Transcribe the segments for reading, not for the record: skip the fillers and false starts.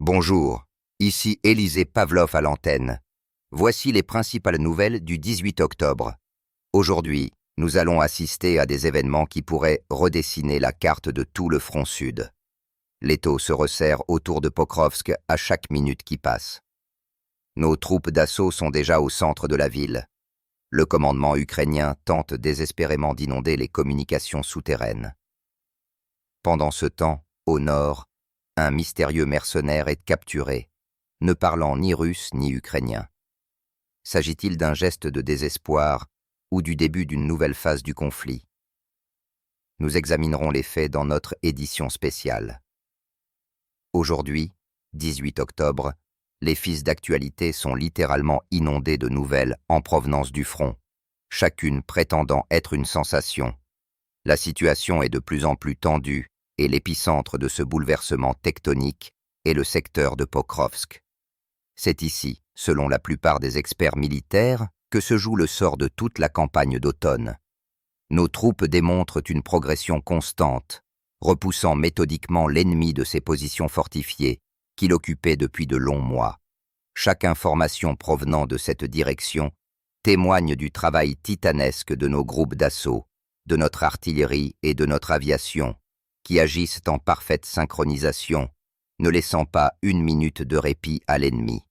Bonjour, ici Élisée Pavlov à l'antenne. Voici les principales nouvelles du 18 octobre. Aujourd'hui, nous allons assister à des événements qui pourraient redessiner la carte de tout le front sud. L'étau se resserre autour de Pokrovsk à chaque minute qui passe. Nos troupes d'assaut sont déjà au centre de la ville. Le commandement ukrainien tente désespérément d'inonder les communications souterraines. Pendant ce temps, au nord, un mystérieux mercenaire est capturé, ne parlant ni russe ni ukrainien. S'agit-il d'un geste de désespoir ou du début d'une nouvelle phase du conflit? Nous examinerons les faits dans notre édition spéciale. Aujourd'hui, 18 octobre, les fils d'actualité sont littéralement inondés de nouvelles en provenance du front, chacune prétendant être une sensation. La situation est de plus en plus tendue et l'épicentre de ce bouleversement tectonique est le secteur de Pokrovsk. C'est ici, selon la plupart des experts militaires, que se joue le sort de toute la campagne d'automne. Nos troupes démontrent une progression constante, repoussant méthodiquement l'ennemi de ses positions fortifiées, qu'il occupait depuis de longs mois. Chaque information provenant de cette direction témoigne du travail titanesque de nos groupes d'assaut, de notre artillerie et de notre aviation, qui agissent en parfaite synchronisation, ne laissant pas une minute de répit à l'ennemi.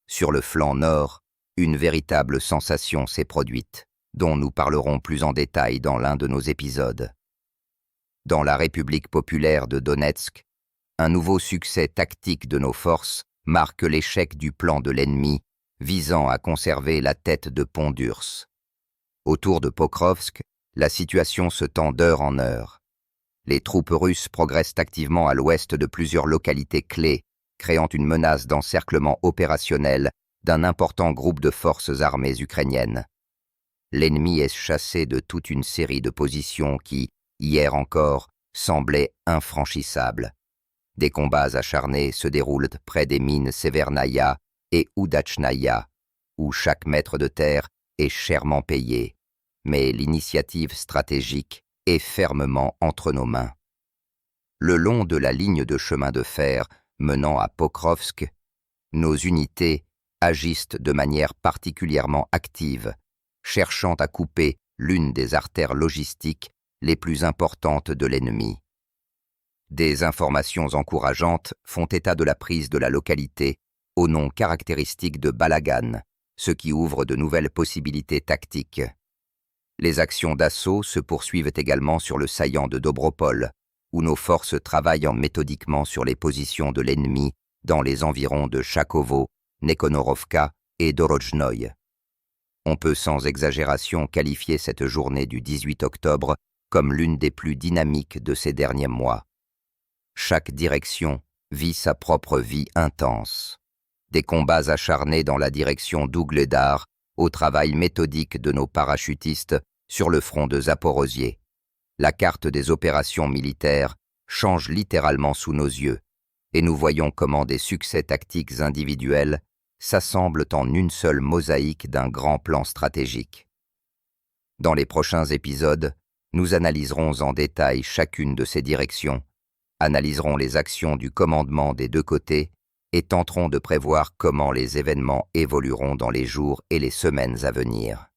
Sur le flanc nord, une véritable sensation s'est produite, dont nous parlerons plus en détail dans l'un de nos épisodes. Dans la République populaire de Donetsk, un nouveau succès tactique de nos forces marque l'échec du plan de l'ennemi visant à conserver la tête de Pont d'Urs. Autour de Pokrovsk, la situation se tend d'heure en heure. Les troupes russes progressent activement à l'ouest de plusieurs localités clés, créant une menace d'encerclement opérationnel d'un important groupe de forces armées ukrainiennes. L'ennemi est chassé de toute une série de positions qui, hier encore, semblaient infranchissables. Des combats acharnés se déroulent près des mines Severnaya et Udachnaya, où chaque mètre de terre est chèrement payé, mais l'initiative stratégique est fermement entre nos mains. Le long de la ligne de chemin de fer menant à Pokrovsk, nos unités agissent de manière particulièrement active, cherchant à couper l'une des artères logistiques les plus importantes de l'ennemi. Des informations encourageantes font état de la prise de la localité au nom caractéristique de Balagan, ce qui ouvre de nouvelles possibilités tactiques. Les actions d'assaut se poursuivent également sur le saillant de Dobropol, où nos forces travaillent méthodiquement sur les positions de l'ennemi dans les environs de Chakovo, Nekhonorovka et Dorojnoï. On peut sans exagération qualifier cette journée du 18 octobre comme l'une des plus dynamiques de ces derniers mois. Chaque direction vit sa propre vie intense. Des combats acharnés dans la direction d'Ougledar, au travail méthodique de nos parachutistes sur le front de Zaporozhye. La carte des opérations militaires change littéralement sous nos yeux, et nous voyons comment des succès tactiques individuels s'assemblent en une seule mosaïque d'un grand plan stratégique. Dans les prochains épisodes, nous analyserons en détail chacune de ces directions, analyserons les actions du commandement des deux côtés et tenterons de prévoir comment les événements évolueront dans les jours et les semaines à venir.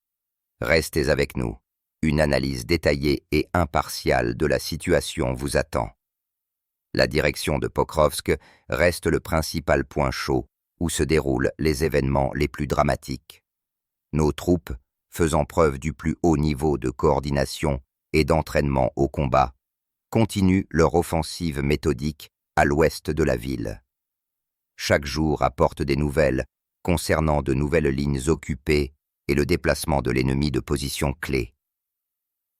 Restez avec nous, une analyse détaillée et impartiale de la situation vous attend. La direction de Pokrovsk reste le principal point chaud où se déroulent les événements les plus dramatiques. Nos troupes, faisant preuve du plus haut niveau de coordination et d'entraînement au combat, continuent leur offensive méthodique à l'ouest de la ville. Chaque jour apporte des nouvelles concernant de nouvelles lignes occupées et le déplacement de l'ennemi de positions clés.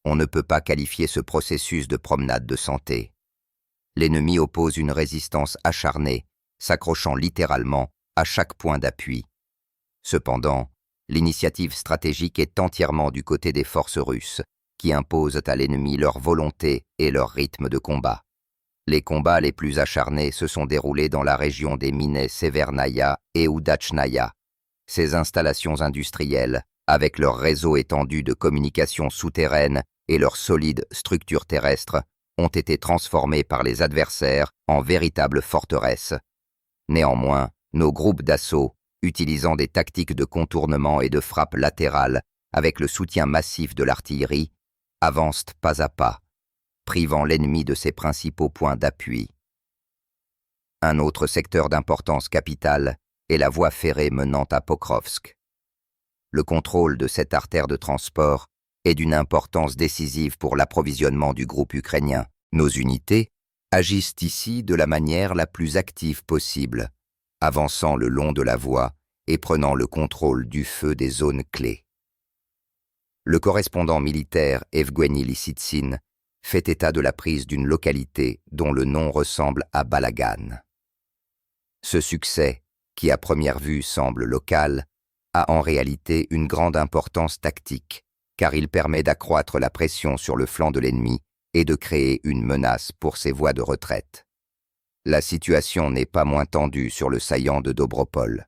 On ne peut pas qualifier ce processus de promenade de santé. L'ennemi oppose une résistance acharnée, s'accrochant littéralement à chaque point d'appui. Cependant, l'initiative stratégique est entièrement du côté des forces russes, qui imposent à l'ennemi leur volonté et leur rythme de combat. Les combats les plus acharnés se sont déroulés dans la région des mines Severnaya et Udachnaya. Ces installations industrielles, avec leur réseau étendu de communications souterraines et leurs solides structures terrestres, ont été transformées par les adversaires en véritables forteresses. Néanmoins, nos groupes d'assaut, utilisant des tactiques de contournement et de frappe latérale avec le soutien massif de l'artillerie, avancent pas à pas, privant l'ennemi de ses principaux points d'appui. Un autre secteur d'importance capitale est la voie ferrée menant à Pokrovsk. Le contrôle de cette artère de transport est d'une importance décisive pour l'approvisionnement du groupe ukrainien. Nos unités agissent ici de la manière la plus active possible, avançant le long de la voie et prenant le contrôle du feu des zones clés. Le correspondant militaire Evgueni Lissitsine fait état de la prise d'une localité dont le nom ressemble à Balagan. Ce succès, qui à première vue semble local, a en réalité une grande importance tactique, car il permet d'accroître la pression sur le flanc de l'ennemi et de créer une menace pour ses voies de retraite. La situation n'est pas moins tendue sur le saillant de Dobropol.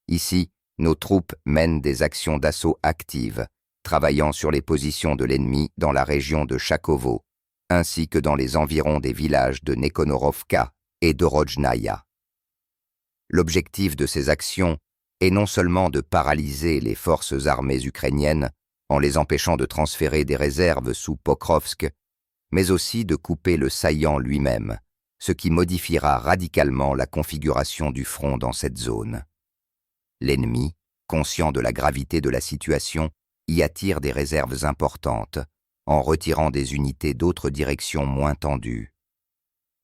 Ici, nos troupes mènent des actions d'assaut actives, travaillant sur les positions de l'ennemi dans la région de Chakovo, ainsi que dans les environs des villages de Nekonorovka et d'Orojnaïa. L'objectif de ces actions est non seulement de paralyser les forces armées ukrainiennes en les empêchant de transférer des réserves sous Pokrovsk, mais aussi de couper le saillant lui-même, ce qui modifiera radicalement la configuration du front dans cette zone. L'ennemi, conscient de la gravité de la situation, y attire des réserves importantes, en retirant des unités d'autres directions moins tendues.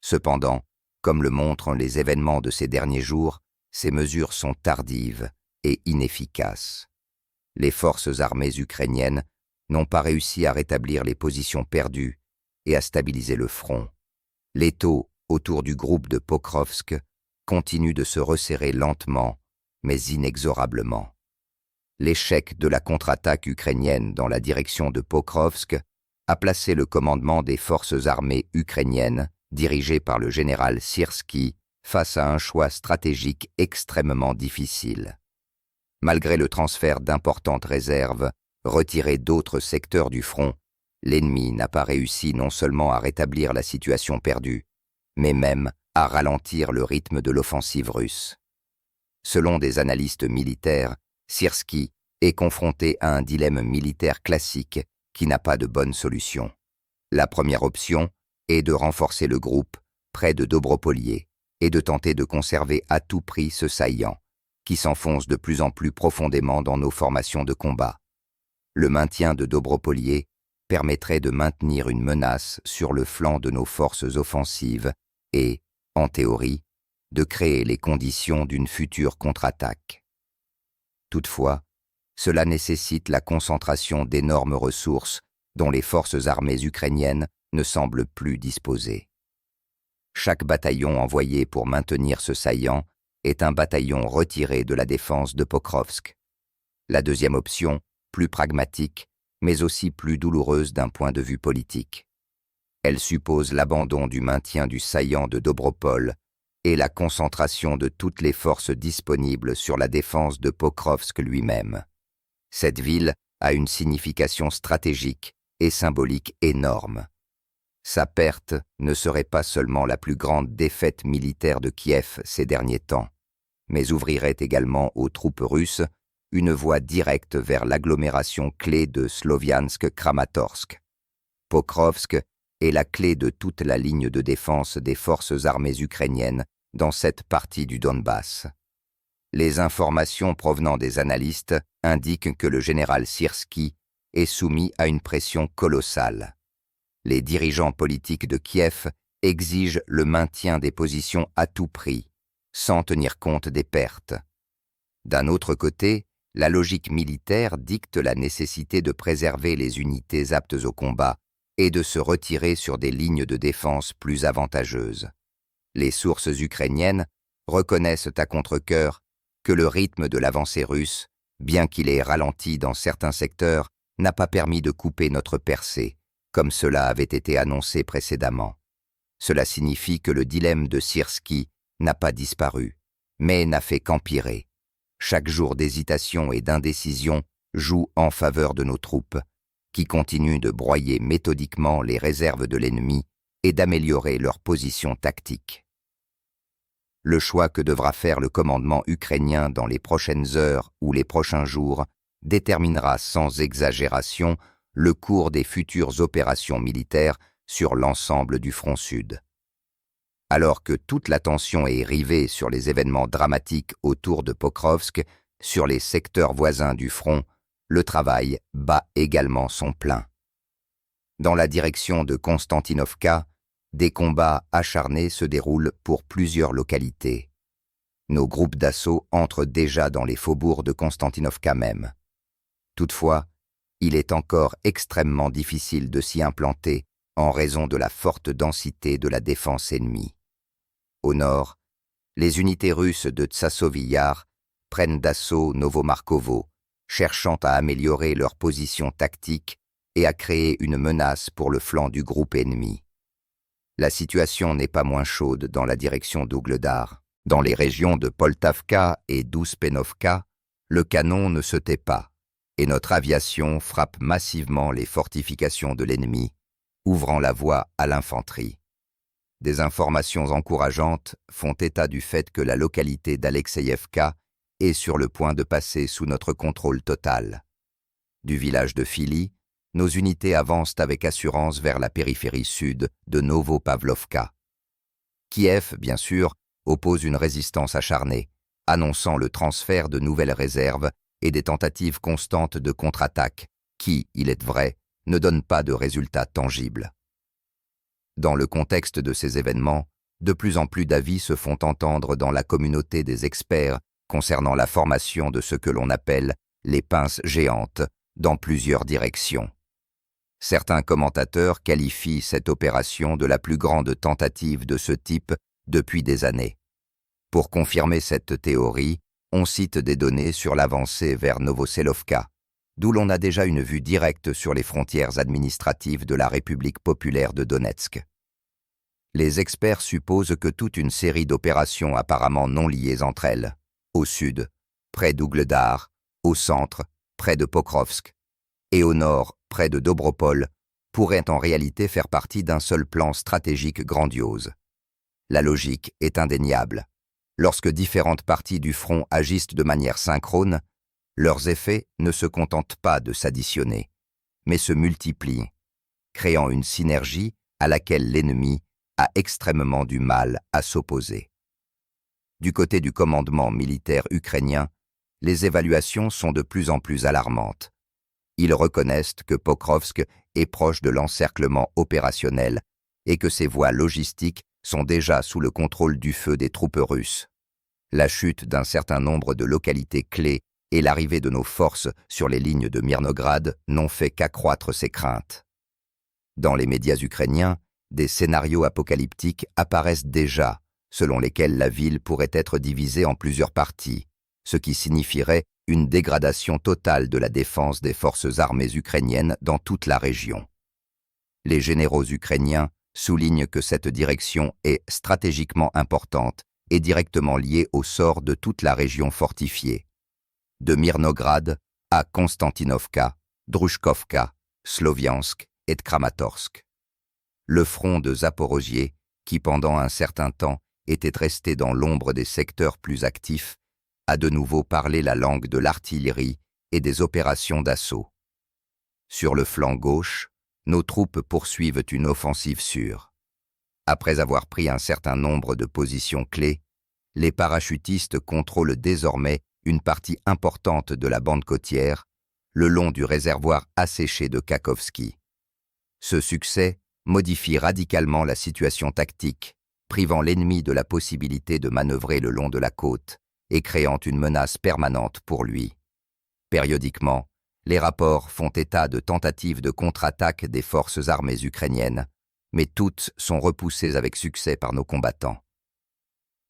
Cependant, comme le montrent les événements de ces derniers jours, ces mesures sont tardives et inefficaces. Les forces armées ukrainiennes n'ont pas réussi à rétablir les positions perdues et à stabiliser le front. L'étau autour du groupe de Pokrovsk continue de se resserrer lentement, mais inexorablement. L'échec de la contre-attaque ukrainienne dans la direction de Pokrovsk a placé le commandement des forces armées ukrainiennes, dirigé par le général Syrski, face à un choix stratégique extrêmement difficile. Malgré le transfert d'importantes réserves retirées d'autres secteurs du front, l'ennemi n'a pas réussi non seulement à rétablir la situation perdue, mais même à ralentir le rythme de l'offensive russe. Selon des analystes militaires, Syrski est confronté à un dilemme militaire classique qui n'a pas de bonne solution. La première option est de renforcer le groupe près de Dobropolier et de tenter de conserver à tout prix ce saillant, qui s'enfonce de plus en plus profondément dans nos formations de combat. Le maintien de Dobropolier permettrait de maintenir une menace sur le flanc de nos forces offensives et, en théorie, de créer les conditions d'une future contre-attaque. Toutefois, cela nécessite la concentration d'énormes ressources dont les forces armées ukrainiennes ne semblent plus disposer. Chaque bataillon envoyé pour maintenir ce saillant est un bataillon retiré de la défense de Pokrovsk. La deuxième option, plus pragmatique, mais aussi plus douloureuse d'un point de vue politique. Elle suppose l'abandon du maintien du saillant de Dobropol et la concentration de toutes les forces disponibles sur la défense de Pokrovsk lui-même. Cette ville a une signification stratégique et symbolique énorme. Sa perte ne serait pas seulement la plus grande défaite militaire de Kiev ces derniers temps, mais ouvrirait également aux troupes russes une voie directe vers l'agglomération clé de Sloviansk-Kramatorsk. Pokrovsk est la clé de toute la ligne de défense des forces armées ukrainiennes dans cette partie du Donbass. Les informations provenant des analystes indiquent que le général Syrski est soumis à une pression colossale. Les dirigeants politiques de Kiev exigent le maintien des positions à tout prix, sans tenir compte des pertes. D'un autre côté, la logique militaire dicte la nécessité de préserver les unités aptes au combat et de se retirer sur des lignes de défense plus avantageuses. Les sources ukrainiennes reconnaissent à contre-cœur que le rythme de l'avancée russe, bien qu'il ait ralenti dans certains secteurs, n'a pas permis de couper notre percée, comme cela avait été annoncé précédemment. Cela signifie que le dilemme de Syrski n'a pas disparu, mais n'a fait qu'empirer. Chaque jour d'hésitation et d'indécision joue en faveur de nos troupes, qui continuent de broyer méthodiquement les réserves de l'ennemi et d'améliorer leur position tactique. Le choix que devra faire le commandement ukrainien dans les prochaines heures ou les prochains jours déterminera sans exagération le cours des futures opérations militaires sur l'ensemble du front sud. Alors que toute l'attention est rivée sur les événements dramatiques autour de Pokrovsk, sur les secteurs voisins du front, le travail bat également son plein. Dans la direction de Konstantinovka, des combats acharnés se déroulent pour plusieurs localités. Nos groupes d'assaut entrent déjà dans les faubourgs de Konstantinovka même. Toutefois, il est encore extrêmement difficile de s'y implanter en raison de la forte densité de la défense ennemie. Au nord, les unités russes de Tsasovi Yar prennent d'assaut Novomarkovo, cherchant à améliorer leur position tactique et à créer une menace pour le flanc du groupe ennemi. La situation n'est pas moins chaude dans la direction d'Ougledar. Dans les régions de Poltavka et d'Ouspenovka, le canon ne se tait pas, et notre aviation frappe massivement les fortifications de l'ennemi, ouvrant la voie à l'infanterie. Des informations encourageantes font état du fait que la localité d'Alexeyevka est sur le point de passer sous notre contrôle total. Du village de Fili, nos unités avancent avec assurance vers la périphérie sud de Novopavlovka. Kiev, bien sûr, oppose une résistance acharnée, annonçant le transfert de nouvelles réserves et des tentatives constantes de contre-attaque qui, il est vrai, ne donnent pas de résultats tangibles. Dans le contexte de ces événements, de plus en plus d'avis se font entendre dans la communauté des experts concernant la formation de ce que l'on appelle les pinces géantes dans plusieurs directions. Certains commentateurs qualifient cette opération de la plus grande tentative de ce type depuis des années. Pour confirmer cette théorie, on cite des données sur l'avancée vers Novoselovka, d'où l'on a déjà une vue directe sur les frontières administratives de la République populaire de Donetsk. Les experts supposent que toute une série d'opérations apparemment non liées entre elles, au sud, près d'Ougledar, au centre, près de Pokrovsk, et au nord, près de Dobropol, pourraient en réalité faire partie d'un seul plan stratégique grandiose. La logique est indéniable. Lorsque différentes parties du front agissent de manière synchrone, leurs effets ne se contentent pas de s'additionner, mais se multiplient, créant une synergie à laquelle l'ennemi a extrêmement du mal à s'opposer. Du côté du commandement militaire ukrainien, les évaluations sont de plus en plus alarmantes. Ils reconnaissent que Pokrovsk est proche de l'encerclement opérationnel et que ses voies logistiques sont déjà sous le contrôle du feu des troupes russes. La chute d'un certain nombre de localités clés et l'arrivée de nos forces sur les lignes de Mirnograd n'ont fait qu'accroître ces craintes. Dans les médias ukrainiens, des scénarios apocalyptiques apparaissent déjà, selon lesquels la ville pourrait être divisée en plusieurs parties, ce qui signifierait une dégradation totale de la défense des forces armées ukrainiennes dans toute la région. Les généraux ukrainiens soulignent que cette direction est stratégiquement importante et directement liée au sort de toute la région fortifiée, de Mirnograd à Konstantinovka, Druchkovka, Sloviansk et Kramatorsk. Le front de Zaporozhier, qui pendant un certain temps était resté dans l'ombre des secteurs plus actifs, a de nouveau parlé la langue de l'artillerie et des opérations d'assaut. Sur le flanc gauche, nos troupes poursuivent une offensive sûre. Après avoir pris un certain nombre de positions clés, les parachutistes contrôlent désormais une partie importante de la bande côtière, le long du réservoir asséché de Kakhovsky. Ce succès modifie radicalement la situation tactique, privant l'ennemi de la possibilité de manœuvrer le long de la côte et créant une menace permanente pour lui. Périodiquement, les rapports font état de tentatives de contre-attaque des forces armées ukrainiennes, mais toutes sont repoussées avec succès par nos combattants.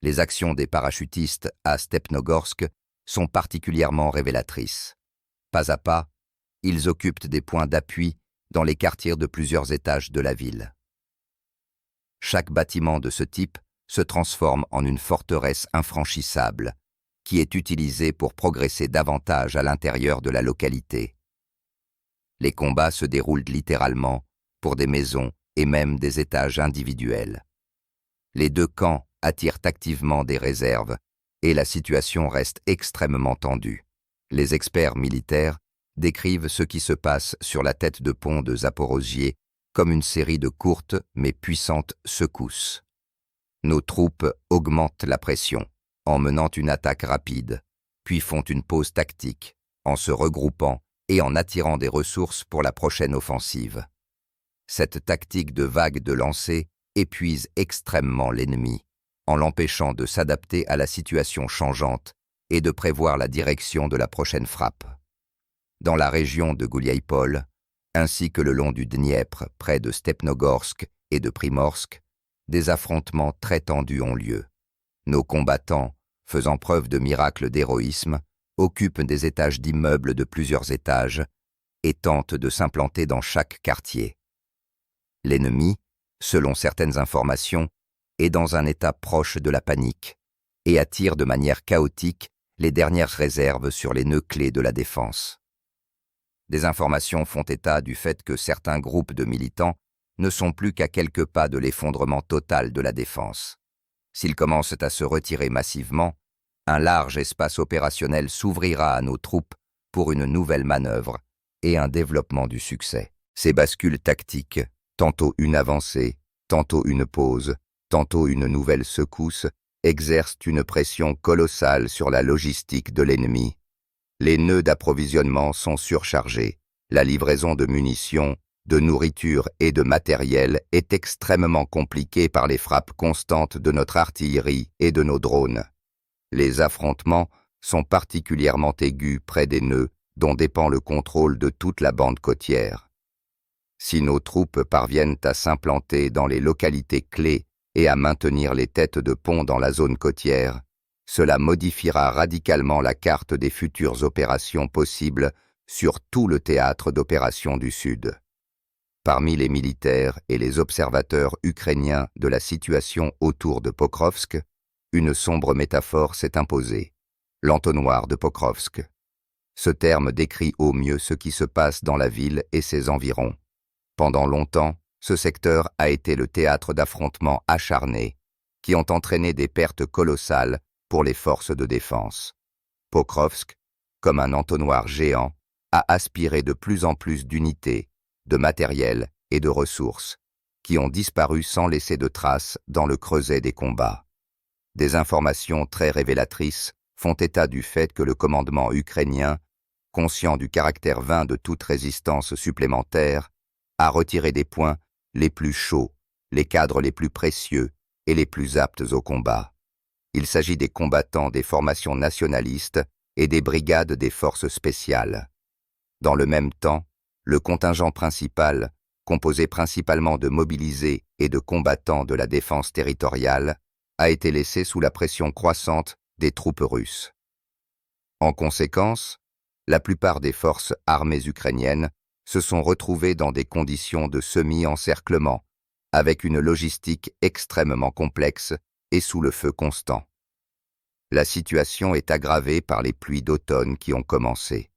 Les actions des parachutistes à Stepnogorsk sont particulièrement révélatrices. Pas à pas, ils occupent des points d'appui dans les quartiers de plusieurs étages de la ville. Chaque bâtiment de ce type se transforme en une forteresse infranchissable, qui est utilisée pour progresser davantage à l'intérieur de la localité. Les combats se déroulent littéralement pour des maisons et même des étages individuels. Les deux camps attirent activement des réserves et la situation reste extrêmement tendue. Les experts militaires décrivent ce qui se passe sur la tête de pont de Zaporozhiye comme une série de courtes mais puissantes secousses. Nos troupes augmentent la pression en menant une attaque rapide, puis font une pause tactique en se regroupant et en attirant des ressources pour la prochaine offensive. Cette tactique de vague de lancer épuise extrêmement l'ennemi, en l'empêchant de s'adapter à la situation changeante et de prévoir la direction de la prochaine frappe. Dans la région de Gouliaïpol, ainsi que le long du Dniepr, près de Stepnogorsk et de Primorsk, des affrontements très tendus ont lieu. Nos combattants, faisant preuve de miracles d'héroïsme, occupent des étages d'immeubles de plusieurs étages et tentent de s'implanter dans chaque quartier. L'ennemi, selon certaines informations, est dans un état proche de la panique et attire de manière chaotique les dernières réserves sur les nœuds clés de la défense. Des informations font état du fait que certains groupes de militants ne sont plus qu'à quelques pas de l'effondrement total de la défense. S'ils commencent à se retirer massivement, un large espace opérationnel s'ouvrira à nos troupes pour une nouvelle manœuvre et un développement du succès. Ces bascules tactiques, tantôt une avancée, tantôt une pause, tantôt une nouvelle secousse, exercent une pression colossale sur la logistique de l'ennemi. Les nœuds d'approvisionnement sont surchargés, la livraison de munitions, de nourriture et de matériel est extrêmement compliquée par les frappes constantes de notre artillerie et de nos drones. Les affrontements sont particulièrement aigus près des nœuds dont dépend le contrôle de toute la bande côtière. Si nos troupes parviennent à s'implanter dans les localités clés et à maintenir les têtes de pont dans la zone côtière, cela modifiera radicalement la carte des futures opérations possibles sur tout le théâtre d'opérations du Sud. Parmi les militaires et les observateurs ukrainiens de la situation autour de Pokrovsk, une sombre métaphore s'est imposée, l'entonnoir de Pokrovsk. Ce terme décrit au mieux ce qui se passe dans la ville et ses environs. Pendant longtemps, ce secteur a été le théâtre d'affrontements acharnés qui ont entraîné des pertes colossales pour les forces de défense. Pokrovsk, comme un entonnoir géant, a aspiré de plus en plus d'unités, de matériel et de ressources, qui ont disparu sans laisser de traces dans le creuset des combats. Des informations très révélatrices font état du fait que le commandement ukrainien, conscient du caractère vain de toute résistance supplémentaire, a retiré des points les plus chauds, les cadres les plus précieux et les plus aptes au combat. Il s'agit des combattants des formations nationalistes et des brigades des forces spéciales. Dans le même temps, le contingent principal, composé principalement de mobilisés et de combattants de la défense territoriale, a été laissé sous la pression croissante des troupes russes. En conséquence, la plupart des forces armées ukrainiennes se sont retrouvées dans des conditions de semi-encerclement, avec une logistique extrêmement complexe et sous le feu constant. La situation est aggravée par les pluies d'automne qui ont commencé.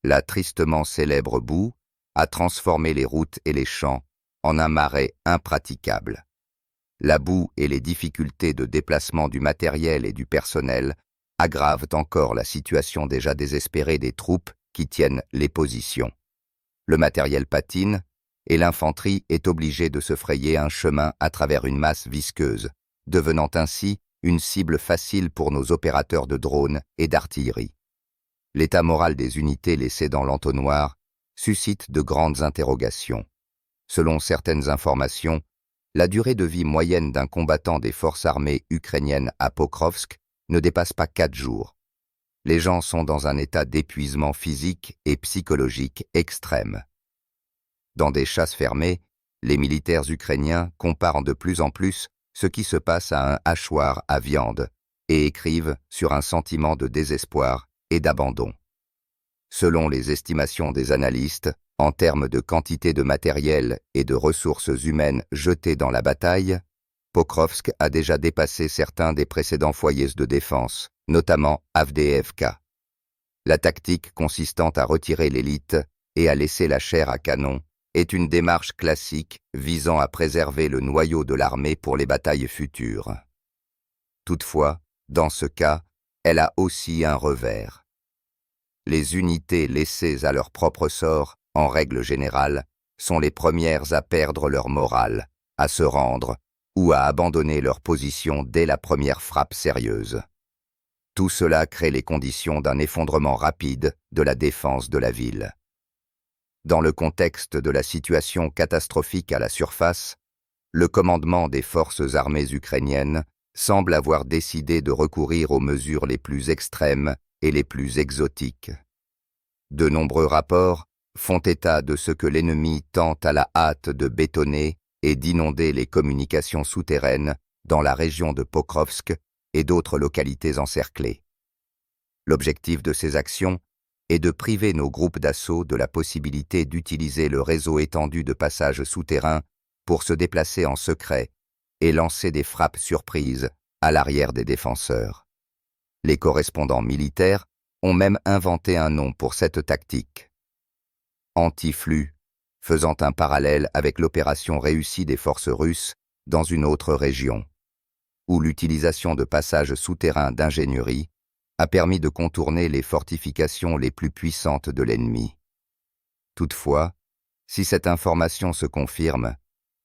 La tristement célèbre boue a transformé les routes et les champs en un marais impraticable. La boue et les difficultés de déplacement du matériel et du personnel aggravent encore la situation déjà désespérée des troupes qui tiennent les positions. Le matériel patine et l'infanterie est obligée de se frayer un chemin à travers une masse visqueuse, devenant ainsi une cible facile pour nos opérateurs de drones et d'artillerie. L'état moral des unités laissées dans l'entonnoir suscite de grandes interrogations. Selon certaines informations, la durée de vie moyenne d'un combattant des forces armées ukrainiennes à Pokrovsk ne dépasse pas 4 jours. Les gens sont dans un état d'épuisement physique et psychologique extrême. Dans des chasses fermées, les militaires ukrainiens comparent de plus en plus ce qui se passe à un hachoir à viande et écrivent sur un sentiment de désespoir et d'abandon. Selon les estimations des analystes, en termes de quantité de matériel et de ressources humaines jetées dans la bataille, Pokrovsk a déjà dépassé certains des précédents foyers de défense, notamment Avdiivka. La tactique consistant à retirer l'élite et à laisser la chair à canon est une démarche classique visant à préserver le noyau de l'armée pour les batailles futures. Toutefois, dans ce cas, elle a aussi un revers. Les unités laissées à leur propre sort, en règle générale, sont les premières à perdre leur morale, à se rendre ou à abandonner leur position dès la première frappe sérieuse. Tout cela crée les conditions d'un effondrement rapide de la défense de la ville. Dans le contexte de la situation catastrophique à la surface, le commandement des forces armées ukrainiennes semble avoir décidé de recourir aux mesures les plus extrêmes et les plus exotiques. De nombreux rapports font état de ce que l'ennemi tente à la hâte de bétonner et d'inonder les communications souterraines dans la région de Pokrovsk et d'autres localités encerclées. L'objectif de ces actions est de priver nos groupes d'assaut de la possibilité d'utiliser le réseau étendu de passages souterrains pour se déplacer en secret et lancer des frappes surprises à l'arrière des défenseurs. Les correspondants militaires ont même inventé un nom pour cette tactique. Anti-flux, faisant un parallèle avec l'opération réussie des forces russes dans une autre région, où l'utilisation de passages souterrains d'ingénierie a permis de contourner les fortifications les plus puissantes de l'ennemi. Toutefois, si cette information se confirme,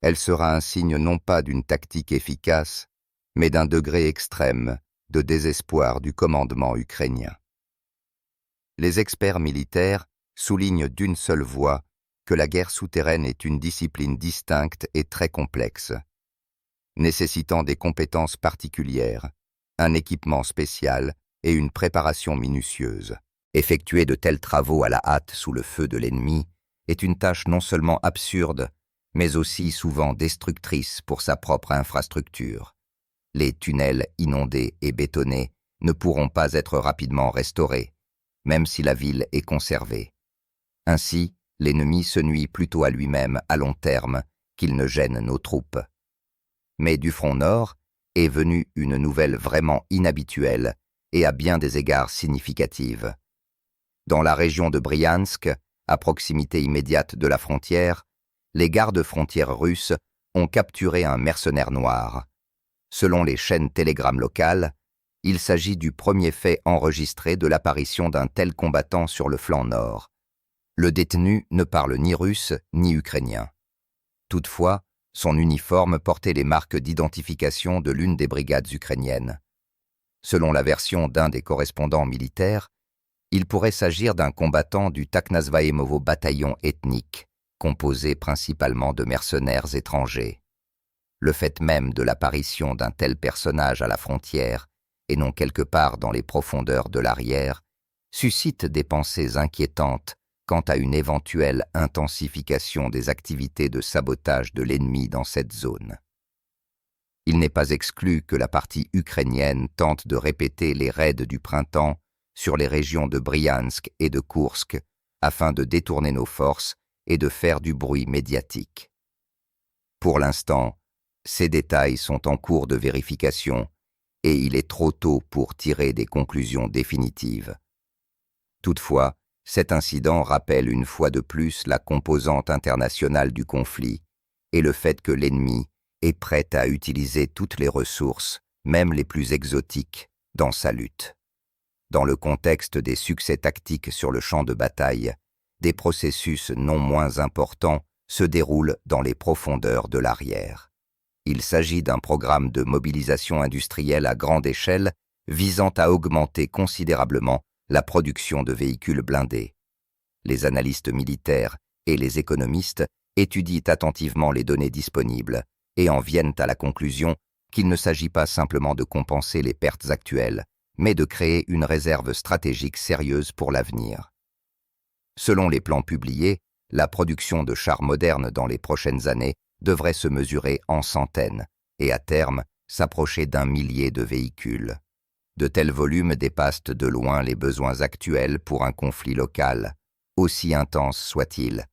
elle sera un signe non pas d'une tactique efficace, mais d'un degré extrême de désespoir du commandement ukrainien. Les experts militaires soulignent d'une seule voix que la guerre souterraine est une discipline distincte et très complexe, nécessitant des compétences particulières, un équipement spécial et une préparation minutieuse. Effectuer de tels travaux à la hâte sous le feu de l'ennemi est une tâche non seulement absurde, mais aussi souvent destructrice pour sa propre infrastructure. Les tunnels inondés et bétonnés ne pourront pas être rapidement restaurés, même si la ville est conservée. Ainsi, l'ennemi se nuit plutôt à lui-même à long terme qu'il ne gêne nos troupes. Mais du front nord est venue une nouvelle vraiment inhabituelle et à bien des égards significative. Dans la région de Briansk, à proximité immédiate de la frontière, les gardes-frontières russes ont capturé un mercenaire noir. Selon les chaînes télégrammes locales, il s'agit du premier fait enregistré de l'apparition d'un tel combattant sur le flanc nord. Le détenu ne parle ni russe ni ukrainien. Toutefois, son uniforme portait les marques d'identification de l'une des brigades ukrainiennes. Selon la version d'un des correspondants militaires, il pourrait s'agir d'un combattant du Taknazvaïmovo bataillon ethnique, composé principalement de mercenaires étrangers. Le fait même de l'apparition d'un tel personnage à la frontière, et non quelque part dans les profondeurs de l'arrière, suscite des pensées inquiétantes quant à une éventuelle intensification des activités de sabotage de l'ennemi dans cette zone. Il n'est pas exclu que la partie ukrainienne tente de répéter les raids du printemps sur les régions de Briansk et de Koursk afin de détourner nos forces et de faire du bruit médiatique. Pour l'instant, ces détails sont en cours de vérification et il est trop tôt pour tirer des conclusions définitives. Toutefois, cet incident rappelle une fois de plus la composante internationale du conflit et le fait que l'ennemi est prêt à utiliser toutes les ressources, même les plus exotiques, dans sa lutte. Dans le contexte des succès tactiques sur le champ de bataille, des processus non moins importants se déroulent dans les profondeurs de l'arrière. Il s'agit d'un programme de mobilisation industrielle à grande échelle visant à augmenter considérablement la production de véhicules blindés. Les analystes militaires et les économistes étudient attentivement les données disponibles et en viennent à la conclusion qu'il ne s'agit pas simplement de compenser les pertes actuelles, mais de créer une réserve stratégique sérieuse pour l'avenir. Selon les plans publiés, la production de chars modernes dans les prochaines années devrait se mesurer en centaines et à terme s'approcher d'1 millier de véhicules. De tels volumes dépassent de loin les besoins actuels pour un conflit local, aussi intense soit-il.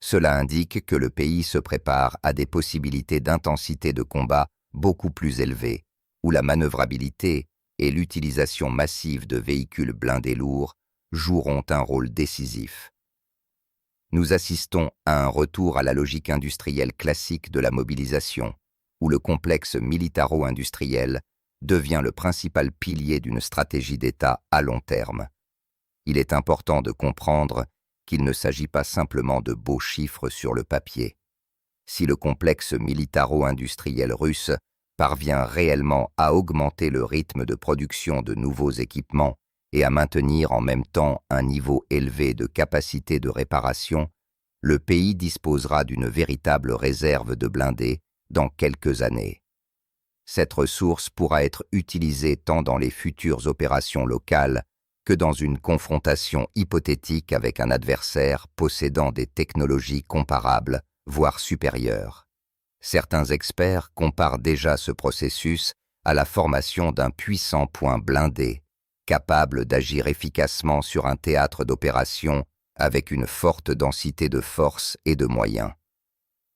Cela indique que le pays se prépare à des possibilités d'intensité de combat beaucoup plus élevées, où la manœuvrabilité et l'utilisation massive de véhicules blindés lourds joueront un rôle décisif. Nous assistons à un retour à la logique industrielle classique de la mobilisation, où le complexe militaro-industriel devient le principal pilier d'une stratégie d'État à long terme. Il est important de comprendre qu'il ne s'agit pas simplement de beaux chiffres sur le papier. Si le complexe militaro-industriel russe parvient réellement à augmenter le rythme de production de nouveaux équipements et à maintenir en même temps un niveau élevé de capacité de réparation, le pays disposera d'une véritable réserve de blindés dans quelques années. Cette ressource pourra être utilisée tant dans les futures opérations locales que dans une confrontation hypothétique avec un adversaire possédant des technologies comparables, voire supérieures. Certains experts comparent déjà ce processus à la formation d'un puissant point blindé, capable d'agir efficacement sur un théâtre d'opération avec une forte densité de force et de moyens.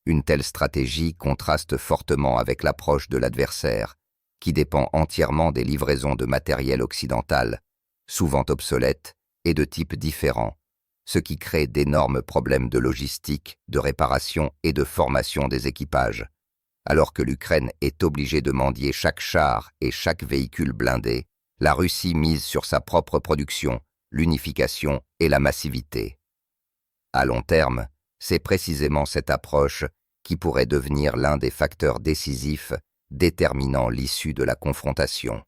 Une telle stratégie contraste fortement avec l'approche de l'adversaire, qui dépend entièrement des livraisons de matériel occidental, souvent obsolètes et de types différents, ce qui crée d'énormes problèmes de logistique, de réparation et de formation des équipages, alors que l'Ukraine est obligée de mendier chaque char et chaque véhicule blindé. La Russie mise sur sa propre production, l'unification et la massivité. À long terme, c'est précisément cette approche qui pourrait devenir l'un des facteurs décisifs déterminant l'issue de la confrontation.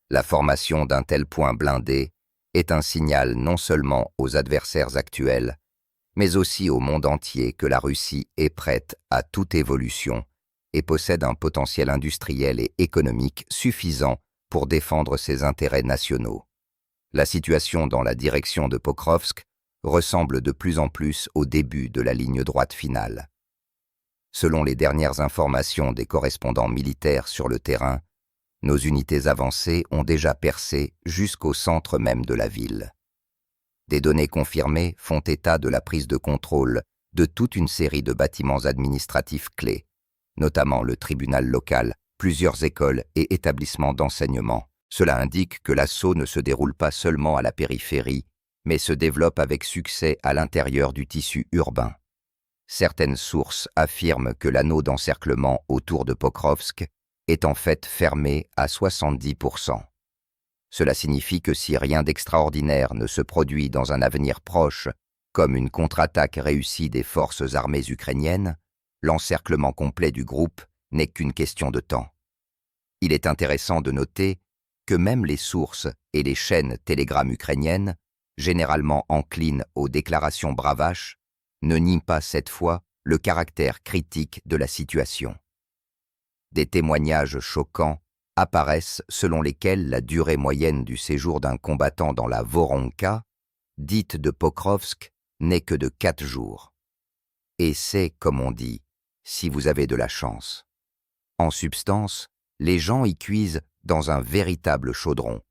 La formation d'un tel point blindé est un signal non seulement aux adversaires actuels, mais aussi au monde entier que la Russie est prête à toute évolution et possède un potentiel industriel et économique suffisant pour défendre ses intérêts nationaux. La situation dans la direction de Pokrovsk ressemble de plus en plus au début de la ligne droite finale. Selon les dernières informations des correspondants militaires sur le terrain, nos unités avancées ont déjà percé jusqu'au centre même de la ville. Des données confirmées font état de la prise de contrôle de toute une série de bâtiments administratifs clés, notamment le tribunal local, plusieurs écoles et établissements d'enseignement. Cela indique que l'assaut ne se déroule pas seulement à la périphérie, mais se développe avec succès à l'intérieur du tissu urbain. Certaines sources affirment que l'anneau d'encerclement autour de Pokrovsk est en fait fermé à 70%. Cela signifie que si rien d'extraordinaire ne se produit dans un avenir proche, comme une contre-attaque réussie des forces armées ukrainiennes, l'encerclement complet du groupe n'est qu'une question de temps. Il est intéressant de noter que même les sources et les chaînes Telegram ukrainiennes, généralement enclines aux déclarations bravaches, ne nient pas cette fois le caractère critique de la situation. Des témoignages choquants apparaissent selon lesquels la durée moyenne du séjour d'un combattant dans la Voronka, dite de Pokrovsk, n'est que de 4 jours. Et c'est, comme on dit, si vous avez de la chance. En substance, les gens y cuisent dans un véritable chaudron,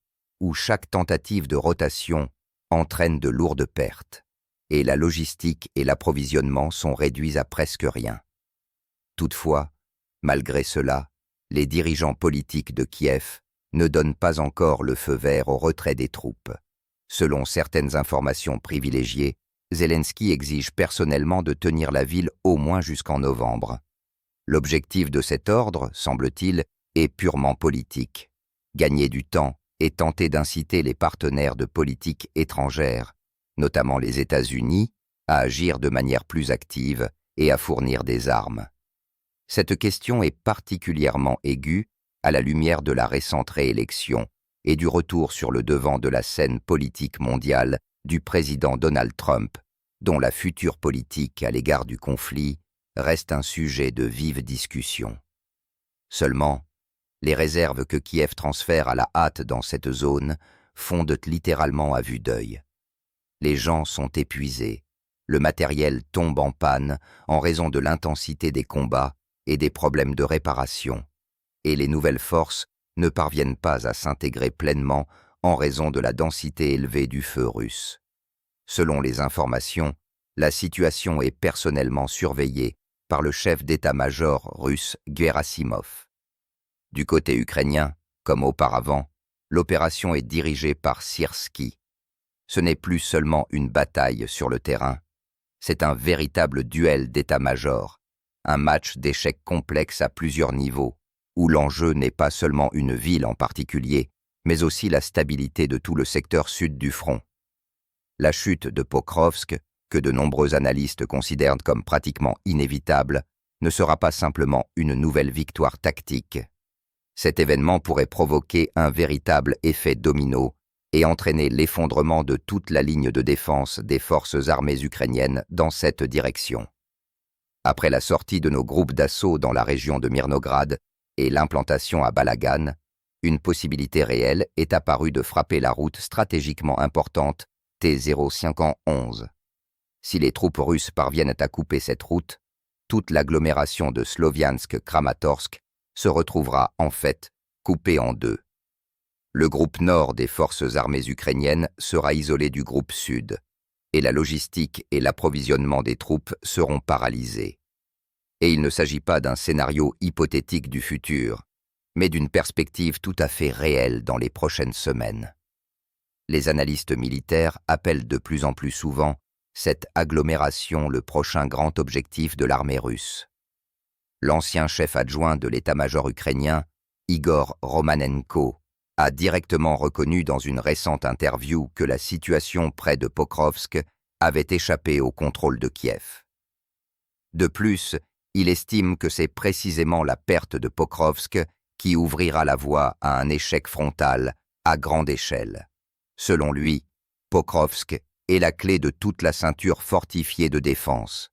où chaque tentative de rotation entraîne de lourdes pertes, et la logistique et l'approvisionnement sont réduits à presque rien. Toutefois, malgré cela, les dirigeants politiques de Kiev ne donnent pas encore le feu vert au retrait des troupes. Selon certaines informations privilégiées, Zelensky exige personnellement de tenir la ville au moins jusqu'en novembre. L'objectif de cet ordre, semble-t-il, est purement politique. Gagner du temps et tenter d'inciter les partenaires de politique étrangère, notamment les États-Unis, à agir de manière plus active et à fournir des armes. Cette question est particulièrement aiguë à la lumière de la récente réélection et du retour sur le devant de la scène politique mondiale du président Donald Trump, dont la future politique à l'égard du conflit reste un sujet de vive discussion. Seulement, les réserves que Kiev transfère à la hâte dans cette zone fondent littéralement à vue d'œil. Les gens sont épuisés, le matériel tombe en panne en raison de l'intensité des combats et des problèmes de réparation, et les nouvelles forces ne parviennent pas à s'intégrer pleinement en raison de la densité élevée du feu russe. Selon les informations, la situation est personnellement surveillée par le chef d'état-major russe Gerasimov. Du côté ukrainien, comme auparavant, l'opération est dirigée par Syrski. Ce n'est plus seulement une bataille sur le terrain, c'est un véritable duel d'état-major, un match d'échecs complexe à plusieurs niveaux, où l'enjeu n'est pas seulement une ville en particulier, mais aussi la stabilité de tout le secteur sud du front. La chute de Pokrovsk, que de nombreux analystes considèrent comme pratiquement inévitable, ne sera pas simplement une nouvelle victoire tactique. Cet événement pourrait provoquer un véritable effet domino et entraîner l'effondrement de toute la ligne de défense des forces armées ukrainiennes dans cette direction. Après la sortie de nos groupes d'assaut dans la région de Mirnograd et l'implantation à Balagan, une possibilité réelle est apparue de frapper la route stratégiquement importante T-0511. Si les troupes russes parviennent à couper cette route, toute l'agglomération de Sloviansk-Kramatorsk se retrouvera en fait coupée en deux. Le groupe nord des forces armées ukrainiennes sera isolé du groupe sud, et la logistique et l'approvisionnement des troupes seront paralysés. Et il ne s'agit pas d'un scénario hypothétique du futur, mais d'une perspective tout à fait réelle dans les prochaines semaines. Les analystes militaires appellent de plus en plus souvent cette agglomération le prochain grand objectif de l'armée russe. L'ancien chef adjoint de l'état-major ukrainien, Igor Romanenko, a directement reconnu dans une récente interview que la situation près de Pokrovsk avait échappé au contrôle de Kiev. De plus, il estime que c'est précisément la perte de Pokrovsk qui ouvrira la voie à un échec frontal à grande échelle. Selon lui, Pokrovsk est la clé de toute la ceinture fortifiée de défense.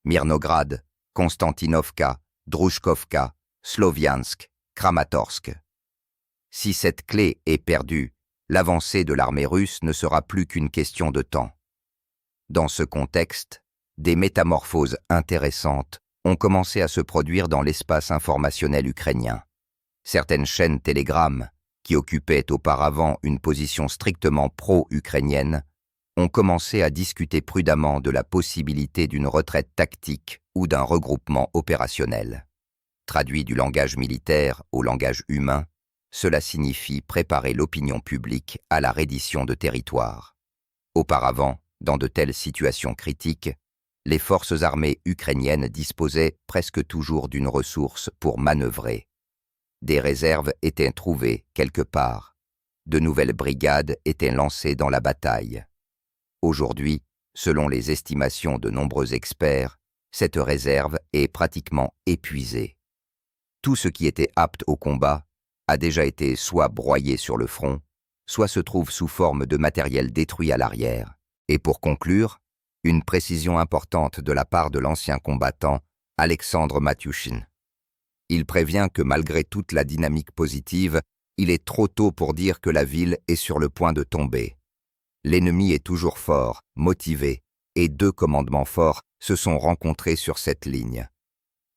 Mirnograd, Konstantinovka, Drouchkovka, Sloviansk, Kramatorsk. Si cette clé est perdue, l'avancée de l'armée russe ne sera plus qu'une question de temps. Dans ce contexte, des métamorphoses intéressantes ont commencé à se produire dans l'espace informationnel ukrainien. Certaines chaînes Telegram, qui occupaient auparavant une position strictement pro-ukrainienne, ont commencé à discuter prudemment de la possibilité d'une retraite tactique ou d'un regroupement opérationnel. Traduit du langage militaire au langage humain, cela signifie préparer l'opinion publique à la reddition de territoire. Auparavant, dans de telles situations critiques, les forces armées ukrainiennes disposaient presque toujours d'une ressource pour manœuvrer. Des réserves étaient trouvées quelque part. De nouvelles brigades étaient lancées dans la bataille. Aujourd'hui, selon les estimations de nombreux experts, cette réserve est pratiquement épuisée. Tout ce qui était apte au combat a déjà été soit broyé sur le front, soit se trouve sous forme de matériel détruit à l'arrière. Et pour conclure, une précision importante de la part de l'ancien combattant Alexandre Matyushin. Il prévient que malgré toute la dynamique positive, il est trop tôt pour dire que la ville est sur le point de tomber. L'ennemi est toujours fort, motivé, et 2 commandements forts se sont rencontrés sur cette ligne.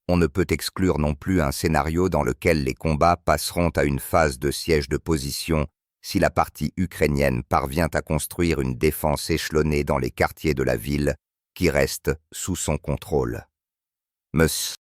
On ne peut exclure non plus un scénario dans lequel les combats passeront à une phase de siège de position si la partie ukrainienne parvient à construire une défense échelonnée dans les quartiers de la ville qui restent sous son contrôle.